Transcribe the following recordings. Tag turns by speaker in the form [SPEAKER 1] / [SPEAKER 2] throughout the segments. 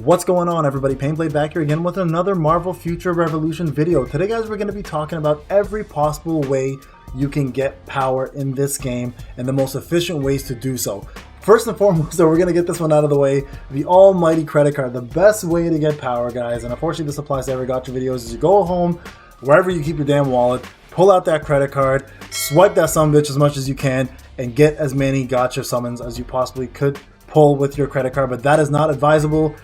[SPEAKER 1] What's going on, everybody? Payneblade back here again with another Marvel Future Revolution video. Today, guys, we're going to be talking about every possible way you can get power in this game and the most efficient ways to do so. First and foremost, so we're going to get this one out of the way, the almighty credit card, the best way to get power, guys. And unfortunately, this applies to every gacha videos, is you go home, wherever you keep your damn wallet, pull out that credit card, swipe that sumbitch as much as you can, and get as many gacha summons as you possibly could pull with your credit card. But that is not advisable.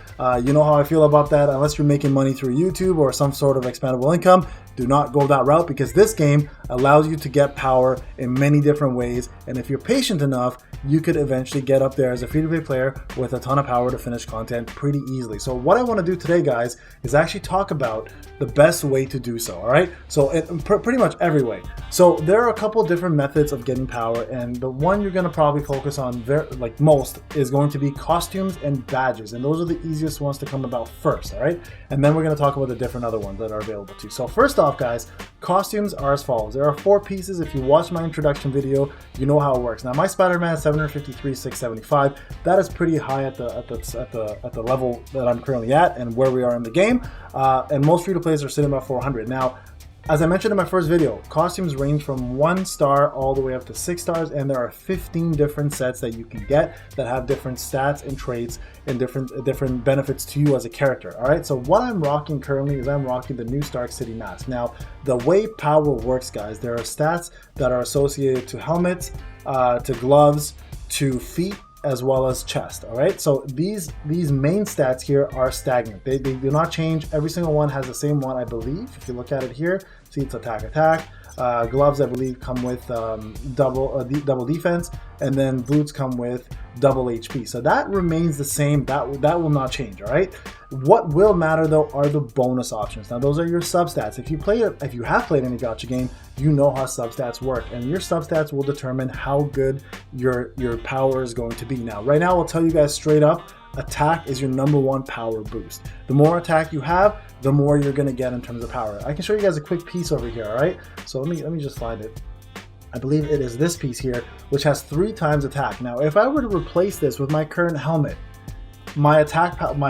[SPEAKER 1] You know how I feel about that. Unless you're making money through YouTube or some sort of expandable income, do not go that route, because this game allows you to get power in many different ways. And if you're patient enough, you could eventually get up there as a free-to-play player with a ton of power to finish content pretty easily. So what I want to do today, guys, is actually talk about the best way to do so. All right, so pretty much every way. So there are a couple different methods of getting power, and the one you're going to probably focus on most is going to be costumes and badges, and those are the easiest ones to come about first. All right, and then we're going to talk about the different other ones that are available too. So first off, guys, costumes are as follows. There are 4 pieces. If you watch my introduction video, you know how it works. Now, my Spider-Man is 753, 675. That is pretty high at the level that I'm currently at and where we are in the game. And most free-to-plays are sitting about 400. Now, as I mentioned in my first video, costumes range from 1 star all the way up to 6 stars, and there are 15 different sets that you can get that have different stats and traits and different benefits to you as a character. All right, so what I'm rocking currently is I'm rocking the new Stark City mask. Now, the way power works, guys, there are stats that are associated to helmets, to gloves, to feet, as well as chest. All right, so these main stats here are stagnant. They do not change. Every single one has the same one, I believe. If you look at it here, see, it's attack. Gloves, I believe, come with double defense, and then boots come with double HP. So that remains the same. That will not change. All right. What will matter though are the bonus options. Now, those are your substats. If you have played any gacha game, you know how substats work, and your substats will determine how good your power is going to be. Now, right now, I'll tell you guys straight up, attack is your #1 power boost. The more attack you have, the more you're going to get in terms of power. I can show you guys a quick piece over here. All right, so let me just find it. I believe it is this piece here, which has 3 times attack. Now, if I were to replace this with my current helmet, my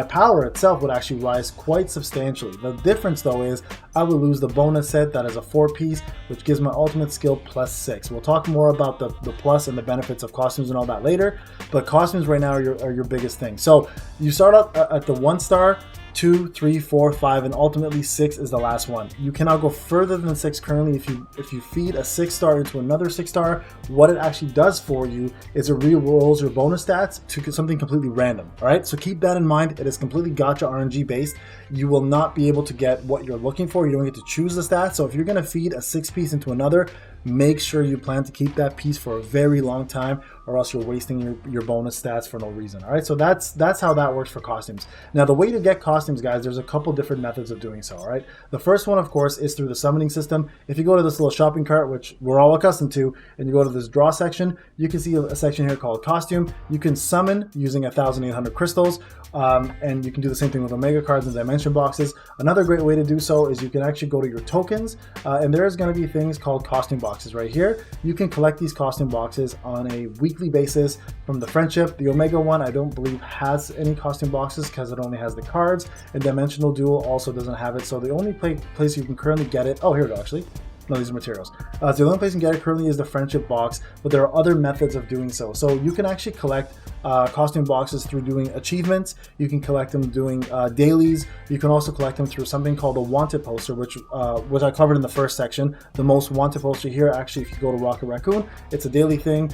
[SPEAKER 1] power itself would actually rise quite substantially. The difference though is I will lose the bonus set that is a 4-piece, which gives my ultimate skill +6. We'll talk more about the plus and the benefits of costumes and all that later, but costumes right now are your biggest thing. So you start out at the 1 star, 2, 3, 4, 5, and ultimately 6 is the last one. You cannot go further than 6 currently. If you feed a 6 star into another 6 star, what it actually does for you is it re-rolls your bonus stats to something completely random. All right, so keep that in mind. It is completely gacha RNG based. You will not be able to get what you're looking for. You don't get to choose the stats. So if you're going to feed a 6-piece into another, make sure you plan to keep that piece for a very long time, or else you're wasting your bonus stats for no reason. All right, so that's how that works for costumes. Now, the way to get costumes, guys, there's a couple different methods of doing so. All right, the first one, of course, is through the summoning system. If you go to this little shopping cart, which we're all accustomed to, and you go to this draw section, you can see a section here called costume. You can summon using 1,800 crystals, and you can do the same thing with Omega cards and dimension boxes. Another great way to do so is you can actually go to your tokens, and there's going to be things called costume boxes right here. You can collect these costume boxes on a weekly basis from the friendship. The Omega one, I don't believe, has any costume boxes because it only has the cards, and Dimensional Duel also doesn't have it. So the only place you can currently get it, oh, here we go, actually. No, these are materials. So the only place you can get it currently is the friendship box, but there are other methods of doing so. So you can actually collect costume boxes through doing achievements. You can collect them doing dailies. You can also collect them through something called a wanted poster, which I covered in the first section. The most wanted poster here, actually, if you go to Rocket Raccoon, it's a daily thing.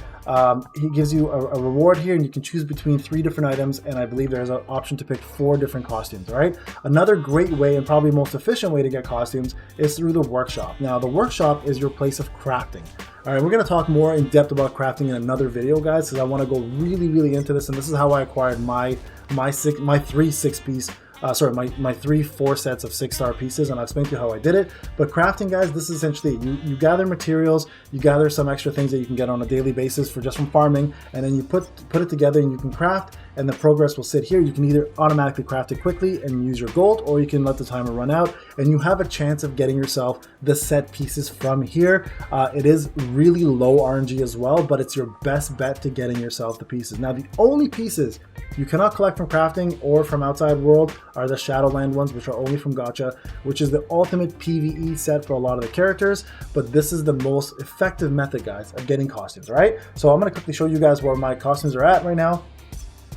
[SPEAKER 1] He gives you a reward here, and you can choose between 3 different items, and I believe there's an option to pick 4 different costumes. All right. Another great way, and probably most efficient way to get costumes, is through the workshop. Now, the workshop is your place of crafting. All right, we're going to talk more in depth about crafting in another video, guys, because I want to go really into this, and this is how I acquired my 3 6-piece my 4 sets of 6-star pieces, and I'll explain to you how I did it. But crafting, guys, this is essentially you gather materials, you gather some extra things that you can get on a daily basis for just from farming, and then you put it together and you can craft, and the progress will sit here. You can either automatically craft it quickly and use your gold, or you can let the timer run out, and you have a chance of getting yourself the set pieces from here. It is really low RNG as well, but it's your best bet to getting yourself the pieces. Now, the only pieces you cannot collect from crafting or from outside world are the Shadowland ones, which are only from Gacha, which is the ultimate PvE set for a lot of the characters. But this is the most effective method, guys, of getting costumes. All right, so I'm going to quickly show you guys where my costumes are at right now.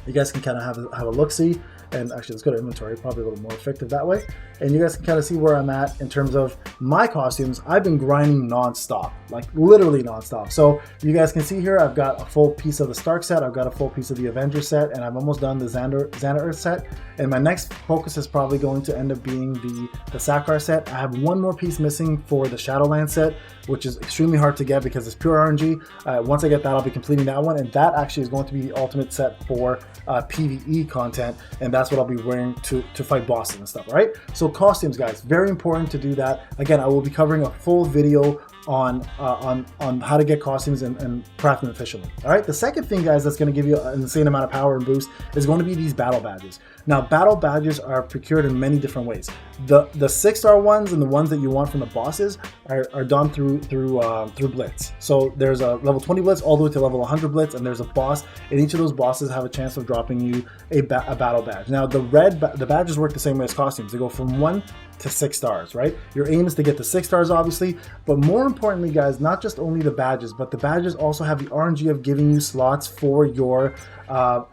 [SPEAKER 1] You guys can kind of have a look-see. And actually, let's go to inventory, probably a little more effective that way. And you guys can kind of see where I'm at in terms of my costumes. I've been grinding non-stop, like literally non-stop. So you guys can see here, I've got a full piece of the Stark set, I've got a full piece of the Avenger set, and I'm almost done the Xana Earth set. And my next focus is probably going to end up being the Sakar set. I have one more piece missing for the Shadowland set, which is extremely hard to get because it's pure RNG. Once I get that, I'll be completing that one. And that actually is going to be the ultimate set for PvE content. And that's what I'll be wearing to fight bosses and stuff, all right? So costumes, guys, very important to do that. Again, I will be covering a full video on how to get costumes and craft them efficiently. All right, the second thing, guys, that's going to give you an insane amount of power and boost is going to be these battle badges. Now, battle badges are procured in many different ways. The 6-star ones and the ones that you want from the bosses are done through Blitz. So there's a level 20 Blitz all the way to level 100 Blitz, and there's a boss, and each of those bosses have a chance of dropping you a battle badge. Now, the badges work the same way as costumes. They go from 1 to 6 stars, right? Your aim is to get to 6 stars, obviously, but more importantly, guys, not just only the badges, but the badges also have the RNG of giving you slots for your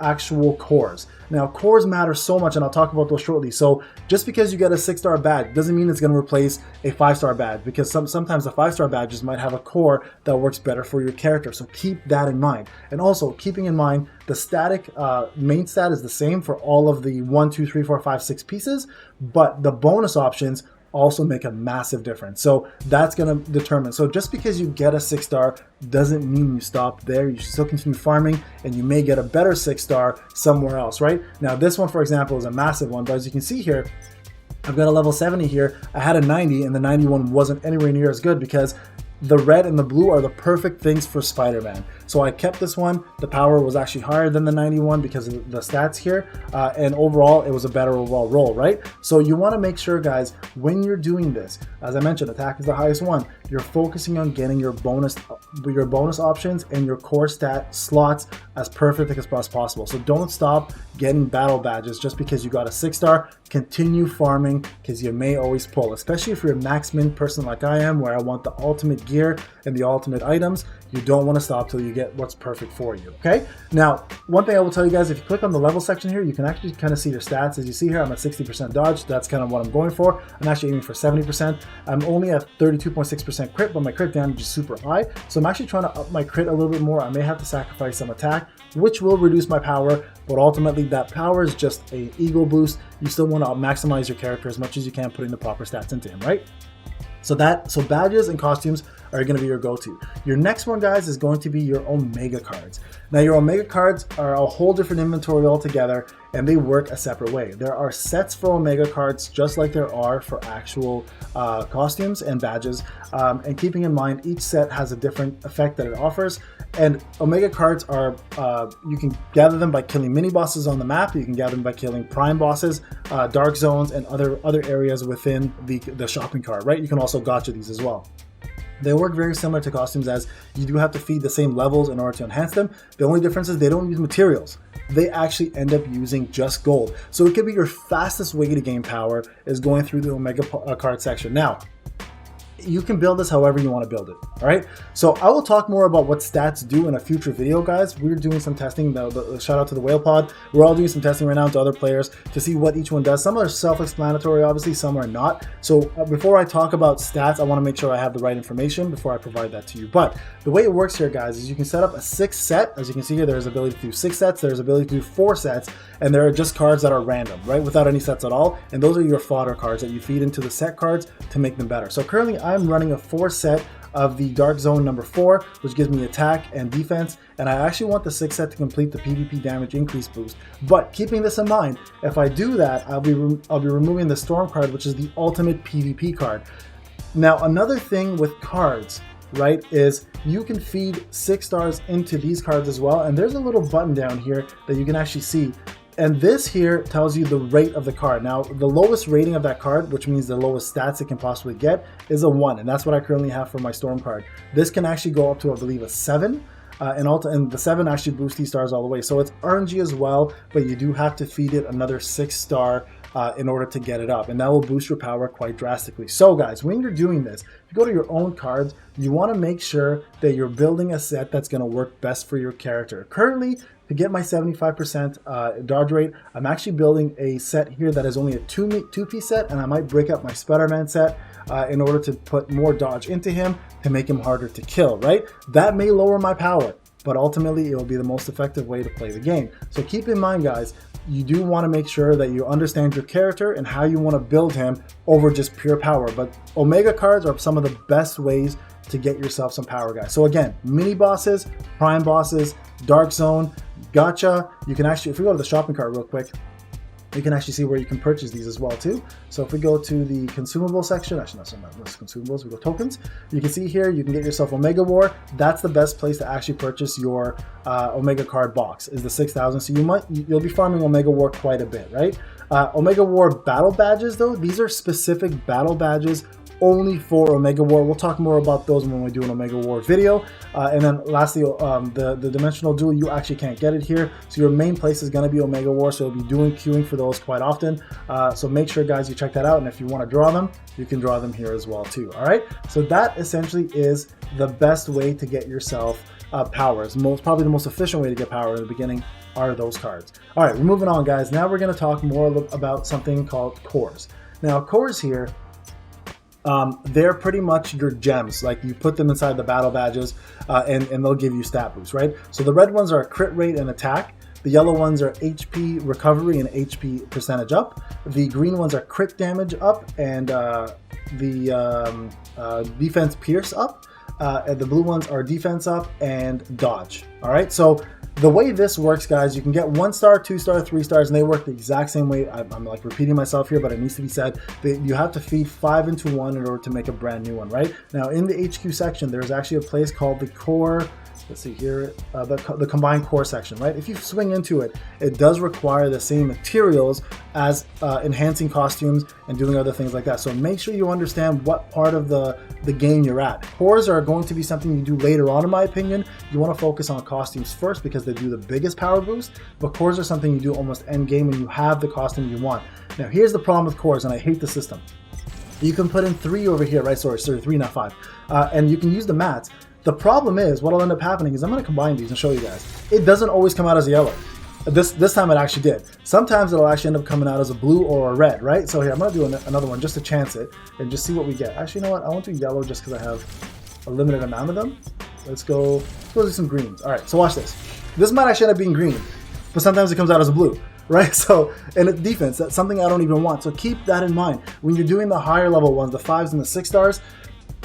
[SPEAKER 1] actual cores. Now, cores matter so much, and I'll talk about those shortly. So just because you get a 6-star badge doesn't mean it's going to replace a 5-star badge, because sometimes the 5-star badges might have a core that works better for your character. So keep that in mind. And also keeping in mind the static main stat is the same for all of the 1, 2, 3, 4, 5, 6 pieces, but the bonus options also make a massive difference. So that's going to determine. So just because you get a 6-star doesn't mean you stop there. You should still continue farming, and you may get a better 6-star somewhere else, right? Now, this one, for example, is a massive one, but as you can see here, I've got a level 70 here. I had a 90, and the 91 wasn't anywhere near as good because the red and the blue are the perfect things for Spider-Man. So I kept this one. The power was actually higher than the 91 because of the stats here. And overall, it was a better overall roll, right? So you want to make sure, guys, when you're doing this, as I mentioned, attack is the highest one. You're focusing on getting your bonus options and your core stat slots as perfect as possible. So don't stop getting battle badges just because you got a 6-star. Continue farming because you may always pull, especially if you're a max min person like I am, where I want the ultimate gear and the ultimate items. You don't want to stop till you get what's perfect for you, okay? Now, one thing I will tell you guys, if you click on the level section here, you can actually kind of see your stats. As you see here, I'm at 60% dodge. That's kind of what I'm going for. I'm actually aiming for 70%. I'm only at 32.6% crit, but my crit damage is super high. So I'm actually trying to up my crit a little bit more. I may have to sacrifice some attack, which will reduce my power, but ultimately that power is just an ego boost. You still want to maximize your character as much as you can, putting the proper stats into him, right? So badges and costumes are going to be your go-to. Your next one, guys, is going to be your Omega cards. Now, your Omega cards are a whole different inventory altogether, and they work a separate way. There are sets for Omega cards just like there are for actual costumes and badges. And keeping in mind, each set has a different effect that it offers. And Omega cards are, you can gather them by killing mini bosses on the map. You can gather them by killing prime bosses, dark zones, and other areas within the shopping cart, right? You can also gacha these as well. They work very similar to costumes, as you do have to feed the same levels in order to enhance them. The only difference is they don't use materials. They actually end up using just gold. So it could be your fastest way to gain power is going through the Omega card section. Now, you can build this however you want to build it, all right? So I will talk more about what stats do in a future video, guys. We're doing some testing. The shout out to the Whale Pod. We're all doing some testing right now to other players to see what each one does. Some are self-explanatory, obviously, some are not. So before I talk about stats, I want to make sure I have the right information before I provide that to you. But the way it works here, guys, is you can set up a 6 set. As you can see here, there's ability to do 6 sets, there's ability to do 4 sets, and there are just cards that are random, right, without any sets at all. And those are your fodder cards that you feed into the set cards to make them better. So currently, I'm running a 4 set of the Dark Zone number 4, which gives me attack and defense, and I actually want the 6th set to complete the PvP damage increase boost. But keeping this in mind, if I do that, I'll be removing the Storm card, which is the ultimate PvP card. Now, another thing with cards, right, is you can feed 6 stars into these cards as well, and there's a little button down here that you can actually see. And this here tells you the rate of the card. Now, the lowest rating of that card, which means the lowest stats it can possibly get, is a 1. And that's what I currently have for my Storm card. This can actually go up to, I believe, a 7. And the 7 actually boosts these stars all the way. So it's RNG as well, but you do have to feed it another 6 star in order to get it up. And that will boost your power quite drastically. So guys, when you're doing this, if you go to your own cards, you want to make sure that you're building a set that's going to work best for your character. Currently, to get my 75% dodge rate, I'm actually building a set here that is only a two-piece set, and I might break up my Spider-Man set in order to put more dodge into him to make him harder to kill, right? That may lower my power, but ultimately it will be the most effective way to play the game. So keep in mind, guys, you do want to make sure that you understand your character and how you want to build him over just pure power. But Omega cards are some of the best ways to get yourself some power, guys. So again, mini bosses, prime bosses, Dark Zone, Gacha. You can actually, if we go to the shopping cart real quick, you can actually see where you can purchase these as well too. So if we go to the consumable section, actually not consumables, we go tokens. You can see here, you can get yourself Omega War. That's the best place to actually purchase your Omega card box, is the 6,000. So you'll be farming Omega War quite a bit, right? Omega War battle badges though, these are specific battle badges only for Omega War. We'll talk more about those when we do an Omega War video. And then lastly, the Dimensional Duel, you actually can't get it here. So your main place is going to be Omega War, so you'll be doing queuing for those quite often. So make sure, guys, you check that out. And if you want to draw them, you can draw them here as well too. All right. So that essentially is the best way to get yourself powers. Probably the most efficient way to get power in the beginning are those cards. All right, we're moving on, guys. Now we're going to talk more about something called cores. Now, cores here, they're pretty much your gems. Like, you put them inside the battle badges and they'll give you stat boosts, right? So the red ones are crit rate and attack. The yellow ones are HP recovery and HP percentage up. The green ones are crit damage up and the defense pierce up. And the blue ones are defense up and dodge. All right, so the way this works, guys, you can get 1 star, 2 star, 3 stars, and they work the exact same way. I'm like repeating myself here, but it needs to be said. You have to feed 5 into 1 in order to make a brand new one, right? Now, in the HQ section, there's actually a place called the core. Let's see here, the combined core section, right? If you swing into it, it does require the same materials as enhancing costumes and doing other things like that. So make sure you understand what part of the game you're at. Cores are going to be something you do later on, in my opinion. You want to focus on costumes first because they do the biggest power boost, but cores are something you do almost end game when you have the costume you want. Now, here's the problem with cores, and I hate the system. You can put in 3 over here, right? Sorry, 3, not 5. And you can use the mats. The problem is, what will end up happening is I'm going to combine these and show you guys. It doesn't always come out as a yellow. This time it actually did. Sometimes it'll actually end up coming out as a blue or a red, right? So here, I'm going to do another one just to chance it and just see what we get. Actually, you know what? I won't do yellow just because I have a limited amount of them. Let's go do some greens. All right, so watch this. This might actually end up being green, but sometimes it comes out as a blue, right? So, and defense, that's something I don't even want. So keep that in mind. When you're doing the higher level ones, the 5s and the 6 stars,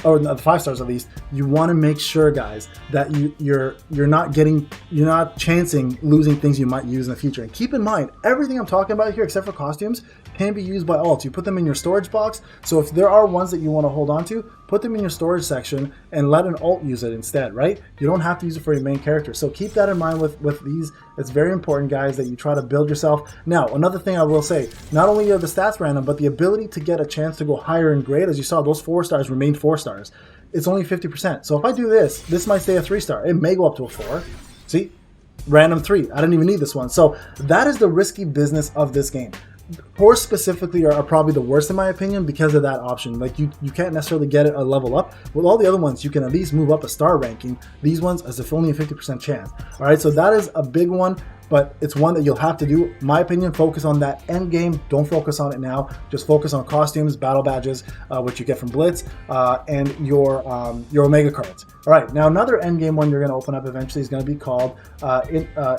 [SPEAKER 1] or the 5 stars at least, you want to make sure, guys, that you're not chancing losing things you might use in the future. And keep in mind, everything I'm talking about here, except for costumes, can be used by alts. You put them in your storage box. So if there are ones that you want to hold on to, put them in your storage section and let an alt use it instead, right? You don't have to use it for your main character. So keep that in mind with these. It's very important, guys, that you try to build yourself. Now, another thing I will say, not only are the stats random, but the ability to get a chance to go higher in grade, as you saw, those 4 stars remain 4 stars. It's only 50%. So if I do this might stay a 3 star. It may go up to a 4. See? Random 3. I didn't even need this one. So that is the risky business of this game. Cores specifically are probably the worst in my opinion because of that option. Like you can't necessarily get it a level up. With all the other ones, you can at least move up a star ranking. These ones, as if only a 50% chance. All right, so that is a big one, but it's one that you'll have to do. My opinion, focus on that end game. Don't focus on it now. Just focus on costumes, battle badges, which you get from Blitz, and your Omega cards. All right, now another end game one you're going to open up eventually is going to be called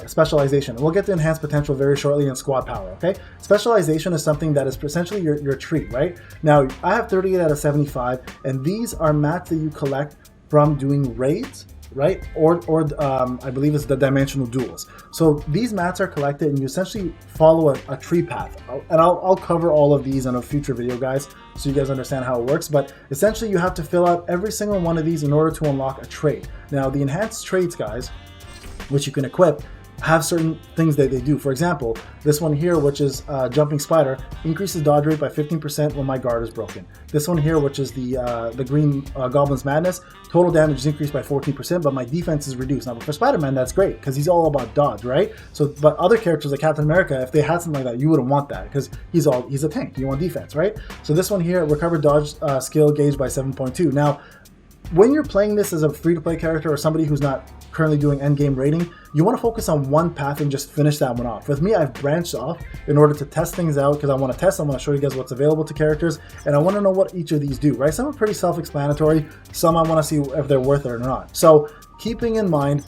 [SPEAKER 1] Specialization. We'll get to enhanced potential very shortly in squad power, okay? Specialization is something that is essentially your treat, right? Now, I have 38 out of 75, and these are mats that you collect from doing raids, right? Or I believe it's the dimensional duels. So these mats are collected and you essentially follow a tree path. And I'll cover all of these in a future video, guys, so you guys understand how it works. But essentially you have to fill out every single one of these in order to unlock a trait. Now the enhanced traits, guys, which you can equip, have certain things that they do. For example, this one here, which is Jumping Spider, increases dodge rate by 15% when my guard is broken. This one here, which is the Green Goblin's Madness, total damage is increased by 14%, but my defense is reduced. Now, for Spider-Man, that's great because he's all about dodge, right? So, but other characters like Captain America, if they had something like that, you wouldn't want that because he's a tank. You want defense, right? So this one here, recover dodge skill gauge by 7.2. Now, when you're playing this as a free-to-play character or somebody who's not currently doing endgame rating, you want to focus on one path and just finish that one off. With me, I've branched off in order to test things out because I want to test. I want to show you guys what's available to characters, and I want to know what each of these do, right? Some are pretty self-explanatory. Some I want to see if they're worth it or not. So keeping in mind,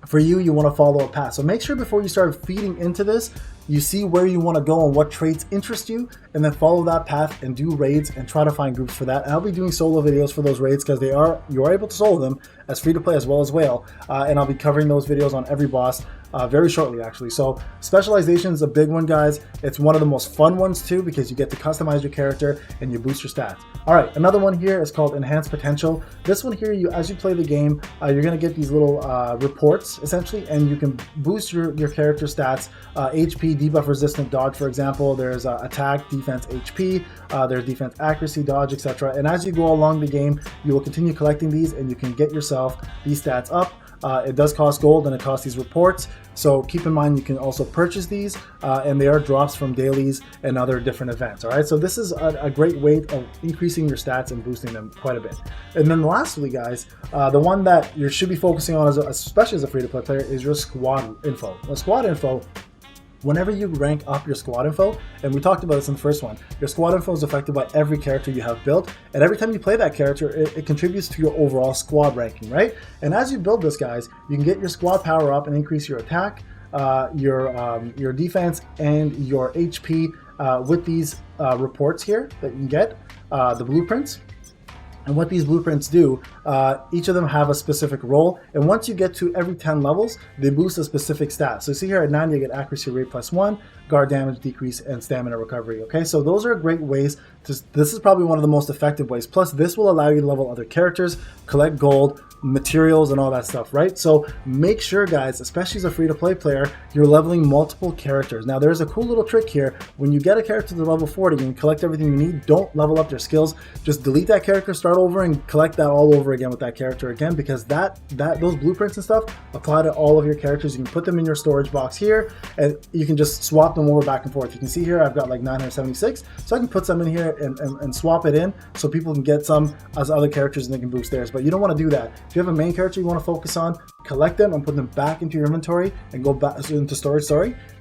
[SPEAKER 1] for you, you want to follow a path. So make sure before you start feeding into this, you see where you want to go and what traits interest you, and then follow that path and do raids and try to find groups for that. And I'll be doing solo videos for those raids because you are able to solo them as free to play as well as whale, and I'll be covering those videos on every boss very shortly, actually. So Specialization is a big one, guys. It's one of the most fun ones too because you get to customize your character and you boost your stats. All right, another one here is called Enhanced Potential. This one here, as you play the game, you're gonna get these little reports essentially, and you can boost your character stats, HP, debuff resistant dodge, for example. There's attack, defense, HP, there's defense accuracy, dodge, etc. And as you go along the game, you will continue collecting these and you can get yourself these stats up. It does cost gold and it costs these reports, so keep in mind you can also purchase these, and they are drops from dailies and other different events. All right, so this is a great way of increasing your stats and boosting them quite a bit. And then lastly, guys, the one that you should be focusing on, especially as a free-to-play player, is your squad info. The squad info, whenever you rank up your squad info, and we talked about this in the first one, your squad info is affected by every character you have built, and every time you play that character, it contributes to your overall squad ranking, right? And as you build this, guys, you can get your squad power up and increase your attack, your defense, and your HP with these reports here that you can get, the blueprints. And what these blueprints do, each of them have a specific role. And once you get to every 10 levels, they boost a specific stat. So see here at 9, you get accuracy rate +1, guard damage decrease, and stamina recovery. Okay, so those are great ways. This is probably one of the most effective ways. Plus, this will allow you to level other characters, collect gold, materials, and all that stuff, right? So make sure, guys, especially as a free-to-play player, you're leveling multiple characters. Now, there's a cool little trick here. When you get a character to level 40 and collect everything you need, don't level up their skills. Just delete that character, start over, and collect that all over again with that character again, because those blueprints and stuff apply to all of your characters. You can put them in your storage box here, and you can just swap them over back and forth. You can see here I've got like 976, so I can put some in here and swap it in so people can get some as other characters and they can boost theirs. But you don't want to do that. If you have a main character you want to focus on, collect them and put them back into your inventory and go back into storage,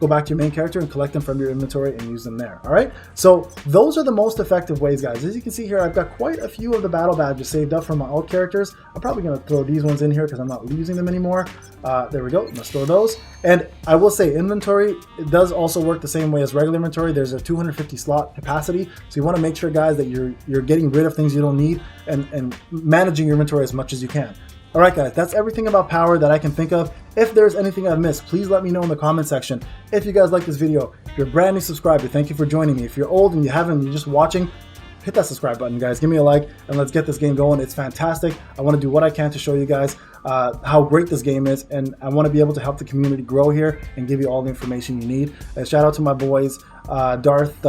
[SPEAKER 1] go back to your main character and collect them from your inventory and use them there. All right, so those are the most effective ways, guys. As you can see here, I've got quite a few of the battle badges saved up from my alt characters. I'm probably going to throw these ones in here because I'm not using them anymore. There we go. Let's store those. And I will say inventory, it does also work the same way as regular inventory. There's a 250 slot capacity, so you want to make sure, guys, that you're getting rid of things you don't need and managing your inventory as much as you can. All right, guys, that's everything about power that I can think of. If there's anything I've missed, please let me know in the comment section. If you guys like this video, if you're a brand new subscriber, thank you for joining me. If you're old and you haven't, you're just watching, hit that subscribe button, guys. Give me a like and let's get this game going. It's fantastic. I want to do what I can to show you guys how great this game is, and I want to be able to help the community grow here and give you all the information you need. And shout out to my boys, Darth,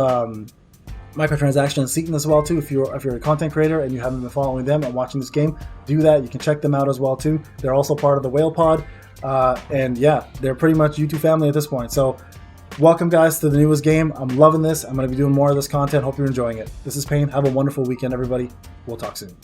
[SPEAKER 1] Microtransaction, and Seaton as well too. If you're a content creator and you haven't been following them and watching this game, do that. You can check them out as well too. They're also part of the Whale Pod, and yeah, they're pretty much YouTube family at this point. So welcome, guys, to the newest game. I'm loving this. I'm going to be doing more of this content. Hope you're enjoying it. This is Payne. Have a wonderful weekend, everybody. We'll talk soon.